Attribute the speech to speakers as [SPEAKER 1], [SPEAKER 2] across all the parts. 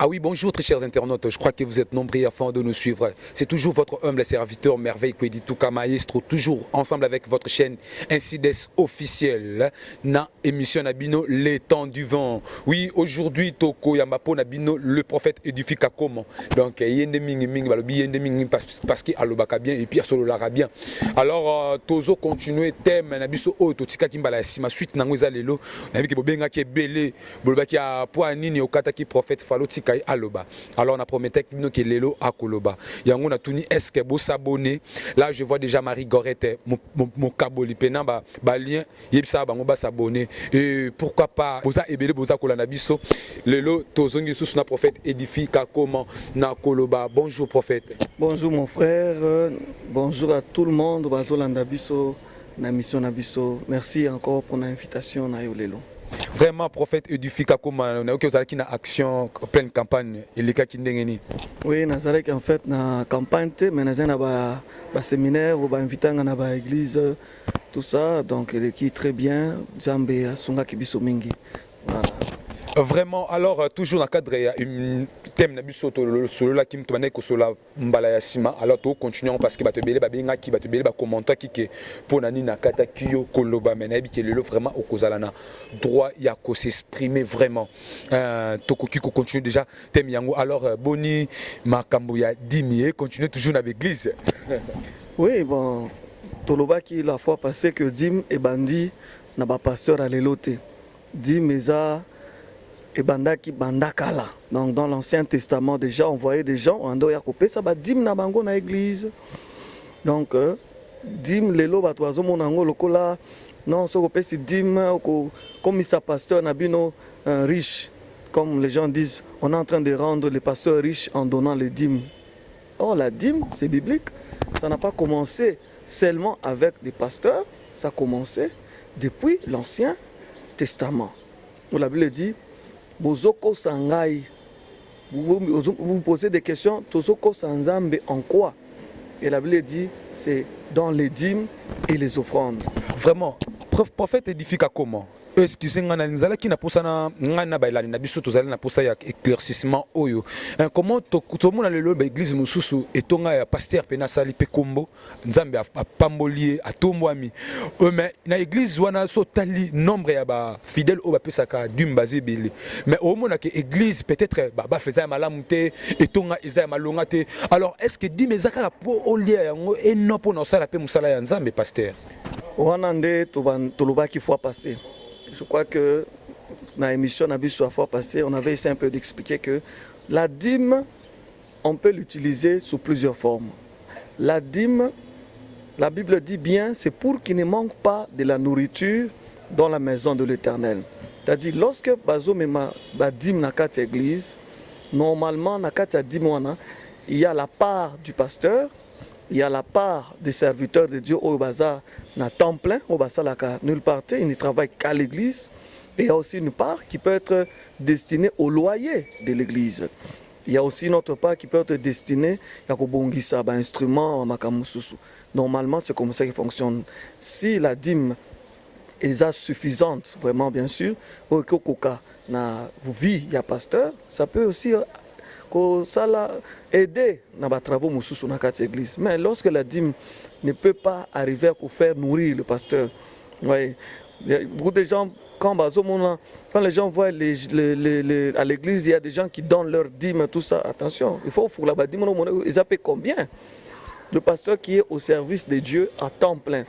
[SPEAKER 1] Ah oui, bonjour très chers internautes, je crois que vous êtes nombreux afin de nous suivre. C'est toujours votre humble serviteur Merveille Kwedituka Maestro, toujours ensemble avec votre chaîne Incides officielle, na émission Nabino, les temps du vent. Oui, aujourd'hui, Toko Yambapo Nabino, le prophète édifica comment. Donc, yende mingi mingi, yende mingi parce qu'il alobaka bien et puis sololara bien. Alors, Tozo continue thème Nabiso O, Totika Kimbala, Sima suite Nangoza Lelo, Nabi Bobenga qui est belé, Bolbaki a Poanini, Okataki prophète Faloti. Aloba. Alors on a promis que Lelo a Koloba. Yango na tuni est-ce que vous s'abonner? Là je vois déjà Marie Gorette, mon kaboli pena ba lien, yebsa ba ngoba s'abonner. Et pourquoi pas boza ebele boza kolana biso. Lelo tozongi sous na prophète édifie comment na Koloba. Bonjour prophète.
[SPEAKER 2] Bonjour mon frère. Bonjour à tout le monde. Bazolanda biso na mission na biso. Merci encore pour l'invitation na yo lelo.
[SPEAKER 1] Vraiment, prophète édifica comme on a eu une action pleine campagne et les cas qui n'engagent.
[SPEAKER 2] Oui, nazalek en fait na campagne mais nazana ba séminaire ou ba invitant na ba église tout ça donc il est très bien Zambé sunga kibiso mingi. Voilà.
[SPEAKER 1] Vraiment, alors toujours dans le cadre un thème nabiso sur la kim tomane ko sur la mbala sima alors to continuons parce que ba te belé ba benga ki ba te belé ba commentaire ki ke pour nani na kata kiyo koloba menabi ke lelo vraiment au kozalana droit ya ko s'exprimer vraiment to ko kiko continue déjà thème yango alors boni makambo ya dimier continue toujours dans l'église.
[SPEAKER 2] Oui bon toloba ki la fois passée que dim et bandi na ba pasteur à l'éloté dim eza et bandaki bandakala. Donc dans l'Ancien Testament déjà on voyait des gens ando ya kopé ça ba dim na bango na église. Donc dim lelo ba toazo monango lokola non so kopé si dim comme sa pasteur nabino riche comme les gens disent on est en train de rendre les pasteurs riches en donnant les dîmes. Oh la dîme c'est biblique. Ça n'a pas commencé seulement avec des pasteurs, ça a commencé depuis l'Ancien Testament. Où la Bible dit Bozoko sangai. Vous posez des questions. Tozoko sanzambe en quoi? Et la Bible dit c'est dans les dîmes et les offrandes.
[SPEAKER 1] Vraiment, prophète édifica comment? Excusez-moi, nzala qui n'a pas ça na bailani na biso tozali na posa ya éclaircissement oyo. Comment to mona lelo ba église mususu etonga ya pasteur pena sali pe kombo nzambe a pambolier a tombwami. Mais na église wana so tali nombre ya ba fidèles o ba pesaka dumbaze belé. Mais au mona que église peut-être ba faisait malamu te etonga eza malonga te. Alors est-ce que dit mezaka po olia yango et non pour na sala pe musala ya nzambe pasteur?
[SPEAKER 2] Wana nde toloba qui fois passé. Je crois que dans l'émission la fois passée, on avait essayé un peu d'expliquer que la dîme, on peut l'utiliser sous plusieurs formes. La dîme, la Bible dit bien, c'est pour qu'il ne manque pas de la nourriture dans la maison de l'Éternel. C'est-à-dire, lorsque la dîme dans cette église, normalement, dans cette dîme, il y a la part du pasteur, il y a la part des serviteurs de Dieu au bazar na temps plein au bazar nulle part ils ne travaillent qu'à l'église et il y a aussi une part qui peut être destinée au loyer de l'église. Il y a aussi une autre part qui peut être destinée à kobongisa ba instrument makamususu. Normalement c'est comme ça qui fonctionne. Si la dîme est suffisante vraiment bien sûr au koka na vie ya pasteur ça peut aussi ça l'a aider dans les travaux mususu na cette église. Mais lorsque la dîme ne peut pas arriver à faire nourrir le pasteur, ouais, beaucoup de gens quand les gens voient à l'église il y a des gens qui donnent leur dîme tout ça. Attention, il faut la dîme ils appellent combien? Le pasteur qui est au service de Dieu à temps plein.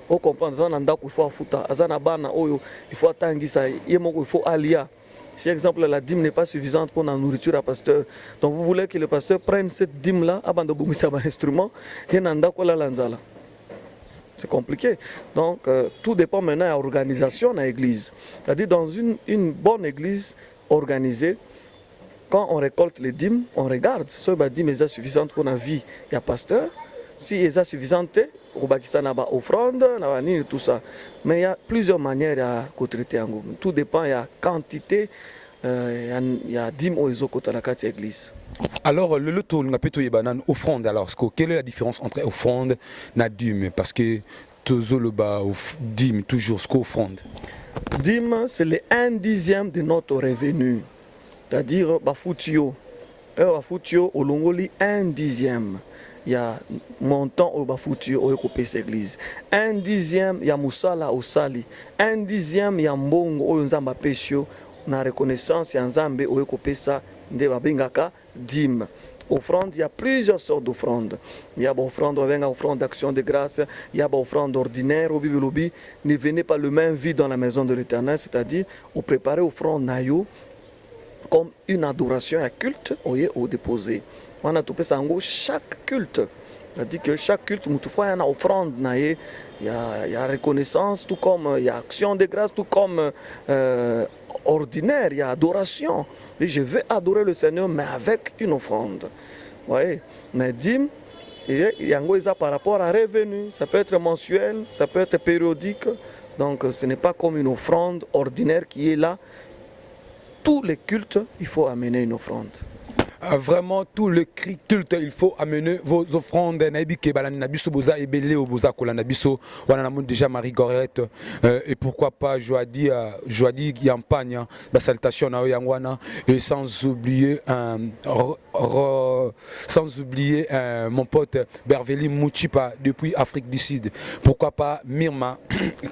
[SPEAKER 2] On comprend il faut futa, il faut atangisa, il faut alia. Si exemple la dîme n'est pas suffisante pour la nourriture à pasteur, donc vous voulez que le pasteur prenne cette dîme-là, avant de bouger un instrument, et n'anda quoi la lanzala. C'est compliqué. Donc tout dépend maintenant de l'organisation de l'église. C'est-à-dire dans une bonne église organisée, quand on récolte les dîmes, on regarde si la dîme est suffisante pour la vie du pasteur. Si elle est suffisante, on va offrande, tout ça. Mais il y a plusieurs manières de traiter. Tout dépend de la quantité, il y a 10 mots dans la église.
[SPEAKER 1] Alors, le loto, on a plutôt une offrande. Alors, quelle est la différence entre offrande et dîme? Parce que toujours le bas, dîme, toujours ce qu'offrande.
[SPEAKER 2] Dîme, c'est le 1/10 de notre revenu. c'est-à-dire bafutio bafutio olongoli 1/10. Il y a montant au bafutio au kopesa église. 1/10 il y a musala au sali. 1/10 il y a mbongo au nzamba pesio na reconnaissance ya nzambe au kopesa nde babengaka dîme. Offrande, il y a plusieurs sortes d'offrandes. Il y a offrande, offrande d'action de grâce, il y a offrande ordinaire au bibelobi. Ne venez pas le main vide dans la maison de l'Éternel, c'est-à-dire vous préparez offrande nayo comme une adoration à culte au déposé. On a tout ça en chaque culte. C'est-à-dire que chaque culte, toutefois, il y a une offrande, il y a reconnaissance, tout comme il y a action de grâce, tout comme ordinaire, il y a adoration. Et je veux adorer le Seigneur, mais avec une offrande. Vous voyez, mais dîme, il y a ça par rapport à revenu. Ça peut être mensuel, ça peut être périodique. Donc ce n'est pas comme une offrande ordinaire qui est là. Tous les cultes, il faut amener une offrande.
[SPEAKER 1] Vraiment, tout le culte, il faut amener vos offrandes. Déjà Marie-Gorette. Et pourquoi pas, Joadi Yampagne, la salutation à Oyangwana. Et sans oublier mon pote Berveli Mouchipa depuis Afrique du Sud. Pourquoi pas Mirma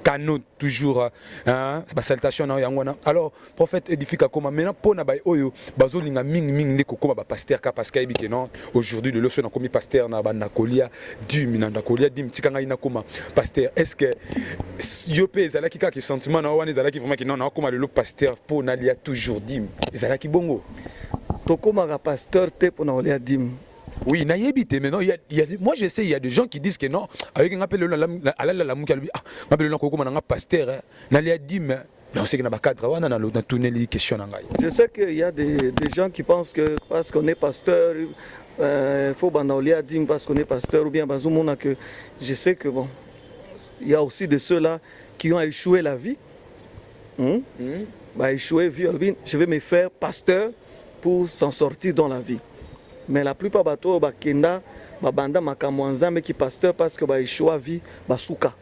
[SPEAKER 1] Kano, toujours. La salutation à Oyangwana. Alors, prophète édifica comme maintenant, pour Nabai Oyo, Bazolinga Ming Kokoma. Pasteur parce que non aujourd'hui le leçon comme pasteur na banda kolia du minanda kolia dim tikanga ina koma pasteur est-ce que yopé ezalaki kaka sentiment na wana ezalaki vraiment que non na koma le pasteur pour nalia toujours dim ezalaki bongo
[SPEAKER 2] tokoma ka pasteur te pour na olia dim.
[SPEAKER 1] Oui, na yebite mais non moi je sais il y a des gens qui disent que non avec un appel la mukalubi ah appel le kokoma na pasteur nalia dim. Je sais
[SPEAKER 2] qu'il y a des gens qui pensent que parce qu'on est pasteur, il faut banaulia dim parce qu'on est pasteur ou bien bazumona que je sais que bon, il y a aussi de ceux-là qui ont échoué la vie. Échoué vie, je vais me faire pasteur pour s'en sortir dans la vie. Mais la plupart bateau bakenda babanda makamwanza mais qui pasteur parce que ba échoué vie basuka.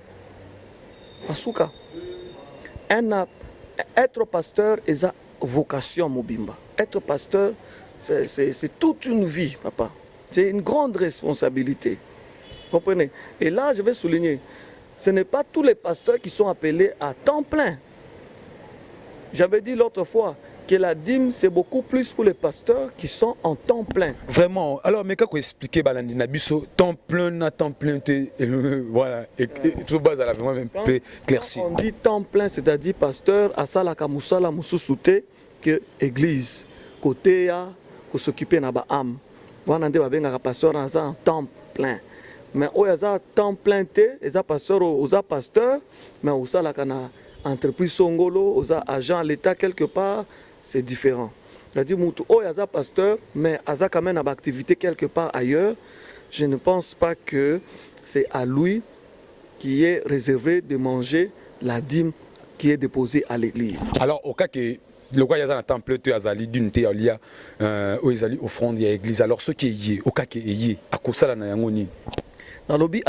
[SPEAKER 2] Basuka. Être pasteur est une vocation mobimba. Être pasteur, c'est toute une vie, papa. C'est une grande responsabilité. Vous comprenez? Et là, je vais souligner, ce n'est pas tous les pasteurs qui sont appelés à temps plein. J'avais dit l'autre fois que la dîme, c'est beaucoup plus pour les pasteurs qui sont en temps plein.
[SPEAKER 1] Vraiment. Alors, mais quand vous expliquez Balandi Nabiso, temps plein, voilà. Et tout bas à la vraiment un peu éclairci.
[SPEAKER 2] On dit temps plein, c'est-à-dire pasteur, Asala Kamusala Mususute, que église, côté à s'occuper de l'âme. Voilà, on dit pasteur en temps plein. Mais il y a temps plein, il y a pasteur, mais il y a entreprise Songolo, il y a agent à l'État quelque part. C'est différent. C'est-à-dire que un pasteur, mais il quand même une activité quelque part ailleurs. Je ne pense pas que c'est à lui qui est réservé de manger la dîme qui est déposée à l'église.
[SPEAKER 1] Alors, au cas que le roi Yazan a temple, tu as ali d'une théoria, où ils allaient offrande à l'église. Alors, ce qui est yé, au cas que yé, à cause de la yangoni.
[SPEAKER 2] Dans le lobby,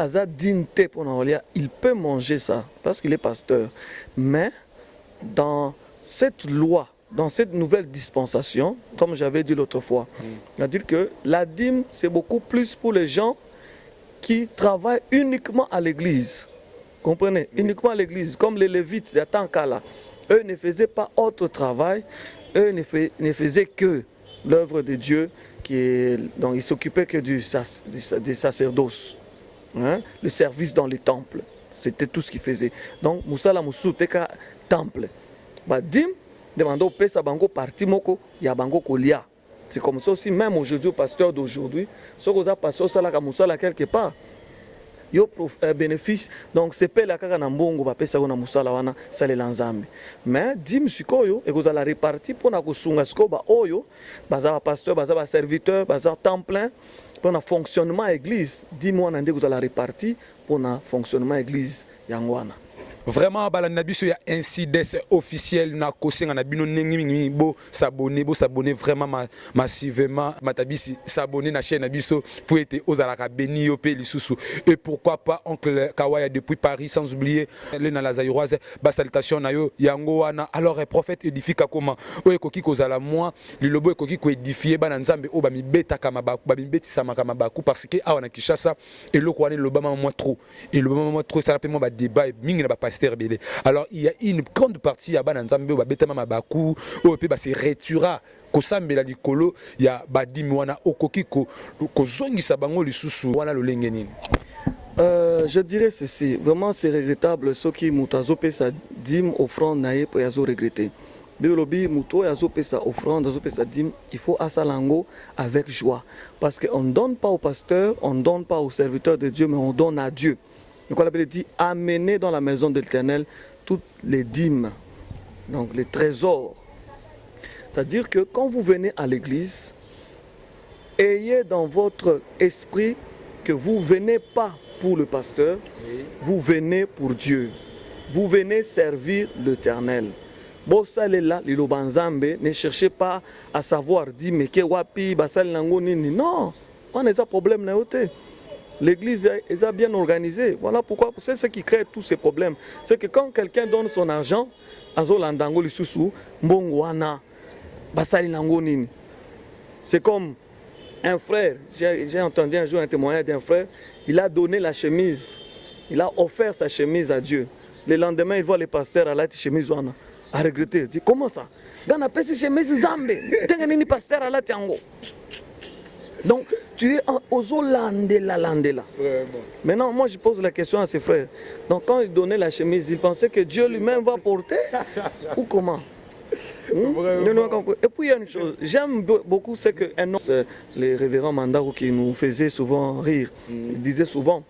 [SPEAKER 2] il peut manger ça parce qu'il est pasteur. Mais dans cette loi, dans cette nouvelle dispensation, comme j'avais dit l'autre fois, c'est-à-dire que la dîme, c'est beaucoup plus pour les gens qui travaillent uniquement à l'église. Comprenez? Uniquement à l'église, comme les Lévites, il y a tant qu'à là. Eux ne faisaient pas autre travail, eux ne faisaient que l'œuvre de Dieu, dont ils s'occupaient que du sacerdoce, le service dans les temples. C'était tout ce qu'ils faisaient. Donc, Moussala Moussou, Teka, temple. Dîme, demandons pesa bango parti moko ya bango kolia. C'est comme ça aussi même aujourd'hui au pasteur d'aujourd'hui, ce que ça passe ça là comme ça là quelque part. Yo bénéfice donc c'est pas la kaka na mbongo ba pesa na musala wana sale lanzambe. Mais dim sikoyo et vous allez répartir pour na kusunga siko ba oyo baza pasteur baza ba serviteur baza temps plein pour na fonctionnement église. Dis-moi nande vous allez répartir pour na fonctionnement église yangwana.
[SPEAKER 1] Vraiment balandi na biso ya incidence officiel na kosenga na bino ndenge mingi bo s'abonner vraiment massivement matabisi s'abonner na chaîne na biso pour être ozalaka béni yo pe lisusu et pourquoi pas oncle Kawaya depuis Paris sans oublier le na la Zaïroise ba salutation na yo yango wana alors prophète édifika comment o ekoki kozala moi lilobo ekoki ko édifier bana nzambe o ba mibeta kama ba mibetisa makama baku parce que awana Kinshasa et le wana lobama moi trop et le moment trop ça rappelle moi ba débat mingi na ba pasteur belé alors il y a une grande partie ya bana nzambe o ba betama mabaku o pe ba se retura kosambela likolo ya badimi wana okoki ko zongisa bango lisusu wana lolenge nini.
[SPEAKER 2] Je dirais ceci, vraiment c'est regrettable ce qui mutazo pesa dim offrande nae pour yazo regretter. Biolobi muto yazo pesa offrande yazo pesa dim, il faut asalango avec joie parce que on donne pas au pasteur, on donne pas au serviteur de Dieu mais on donne à Dieu. Donc on appelle dit amener dans la maison de l'Éternel toutes les dîmes. Donc les trésors. C'est-à-dire que quand vous venez à l'église, ayez dans votre esprit que vous venez pas pour le pasteur, vous venez pour Dieu. Vous venez servir l'Éternel. Bosalela lilobanzambe, ne cherchez pas à savoir dire mais que wapi basal nango nini. Non, on a des problèmes là. L'église est bien organisée. Voilà pourquoi c'est ce qui crée tous ces problèmes. C'est que quand quelqu'un donne son argent, azolandango lisusu mbongwana basali nango nini. C'est comme un frère, j'ai entendu un jour un témoignage d'un frère, il a donné la chemise, il a offert sa chemise à Dieu. Le lendemain, il voit le pasteur à la chemise à regretter. Il dit comment ça? Gana pesi chemise zambe, tenga nini pasteur à la tiango. Donc tu es aux landela. Maintenant, moi je pose la question à ses frères. Donc quand il donnait la chemise, il pensait que Dieu lui-même va porter ou comment? Et puis il y a une chose, j'aime beaucoup, c'est que les révérends Mandaro qui nous faisaient souvent rire, il disait souvent,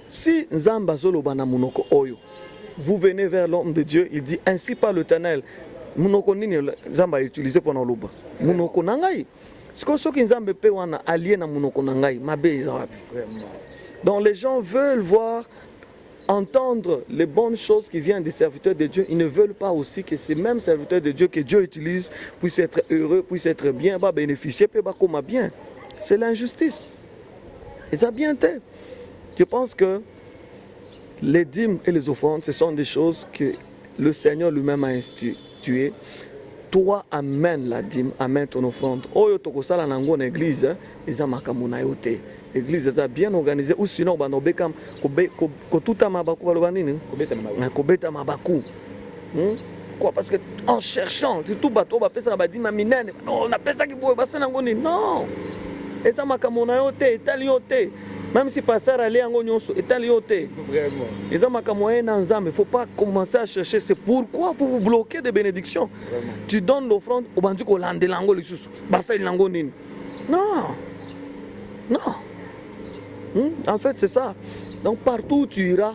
[SPEAKER 2] si Nzamba Zolo Bana Munoko Oyo, vous venez vers l'homme de Dieu, il dit ainsi par l'Éternel, Munoko Nini Nzamba a utilisé pendant l'Oba, Munoko Nangai, ce que ceux qui Nzamba pe wana allié na Munoko Nangai, Mabe Izawapi. Donc les gens veulent voir, entendre les bonnes choses qui viennent des serviteurs de Dieu. Ils ne veulent pas aussi que ces mêmes serviteurs de Dieu que Dieu utilise puissent être heureux, puissent être bien, bénéficier, comme bien. C'est l'injustice. Et ça a bien été. Je pense que les dîmes et les offrandes, ce sont des choses que le Seigneur lui-même a instituées. Toi, amène la dîme, amène ton offrande. Oyo tokosala nango na église, eza makambo na yo te. L'église est bien organisée ou sinon banobekam ko tuta mabaku baloba nini kobeta mabaku. Quoi parce que en cherchant tout bateau ba pesa ba dima minene on a pesa ki boye basa nango ni non. Eza makambo na yo te etali yo te. Même si pasteur allait en nyonso etali yo te. Vraiment. Eza makambo na nzambe, il faut pas commencer à chercher c'est pourquoi pour vous bloquer des bénédictions. Vraiment. Tu donnes l'offrande au bandu ko landelango lisusu. Basa lango nini. Non. Non. En fait, c'est ça. Donc, partout où tu iras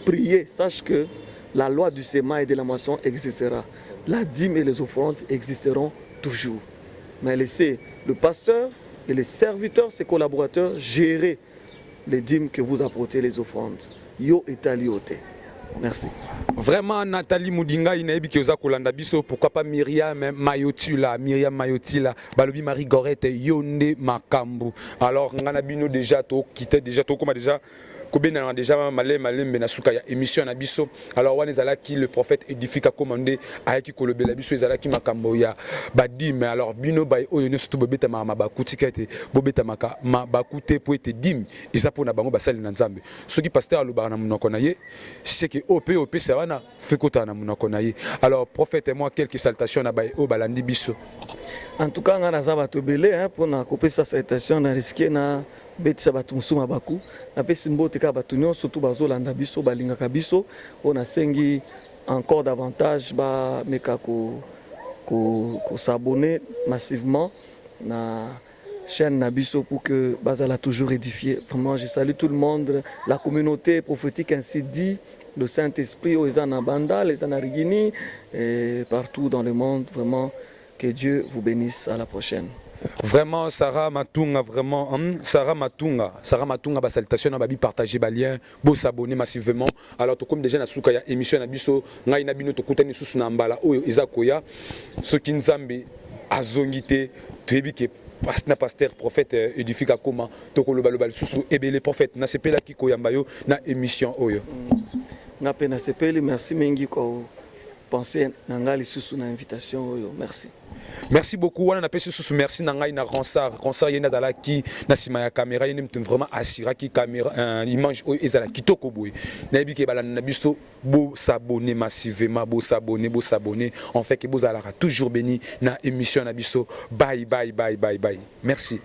[SPEAKER 2] prier, sache que la loi du séma et de la moisson existera. La dîme et les offrandes existeront toujours. Mais laissez le pasteur et les serviteurs, ses collaborateurs, gérer les dîmes que vous apportez, les offrandes. Yo etaliote. Merci.
[SPEAKER 1] Vraiment, Nathalie Moudinga, pourquoi pas Myriam Mayotila, Balobi Marie Gorette, Yonde Makambu. Alors, on a déjà quitté, déjà, comme déjà. Kobena déjà malem benasuka ya émission na biso alors wana ezalaki le prophète édifika commandé ayaki kolobela biso ezalaki makambo ya badim alors bino bay oyo ne surtout bobeta mabaku tikete bobeta maka mabakute po ete dim eza pona bango basali na nzambe soki pasteur alobana na munoko na ye c'est que OP ça wana fekota na munoko na ye alors prophète moi quelques salutations na bay o balandi biso
[SPEAKER 2] en tout cas ngana za bato belé hein pour na kopesa salutation na risquer na betisa bato musuma baku na pesi mbote ka bato nyonso tu bazolanda biso balingaka biso on a sengi encore davantage ba meka ko s'abonner massivement na chaîne Nabiso pour que bazala toujours édifié. Vraiment je salue tout le monde, la communauté prophétique ainsi dit, le Saint-Esprit aux Anabanda, les Anarigini et partout dans le monde. Vraiment que Dieu vous bénisse. À la prochaine.
[SPEAKER 1] Vraiment, Sarah Matunga, vraiment, Sarah Matunga, bah, salutation, babi partager ba lien, beau s'abonner massivement. Alors, tout comme déjà na suka ya émission na biso, ngai na bino to kutani susu na mbala oyo izakoya, ce qui nzambe azongite, tuebi ke na pasteur prophète édifika koma, to ko loba susu ebele prophète na sepela ki koyamba yo na émission oyo.
[SPEAKER 2] Na pena sepeli, merci mingi ko penser na ngali susu na invitation oyo, merci.
[SPEAKER 1] Merci beaucoup. On a appelé sous merci nangai na Ronsard yena zala ki na sima ya caméra yena mtu vraiment assira ki caméra image o ezala kitoko boy. Na bi ke bala na biso bo s'abonner massivement, bo s'abonner en fait que bo zala toujours béni na émission na biso. Bye. Merci.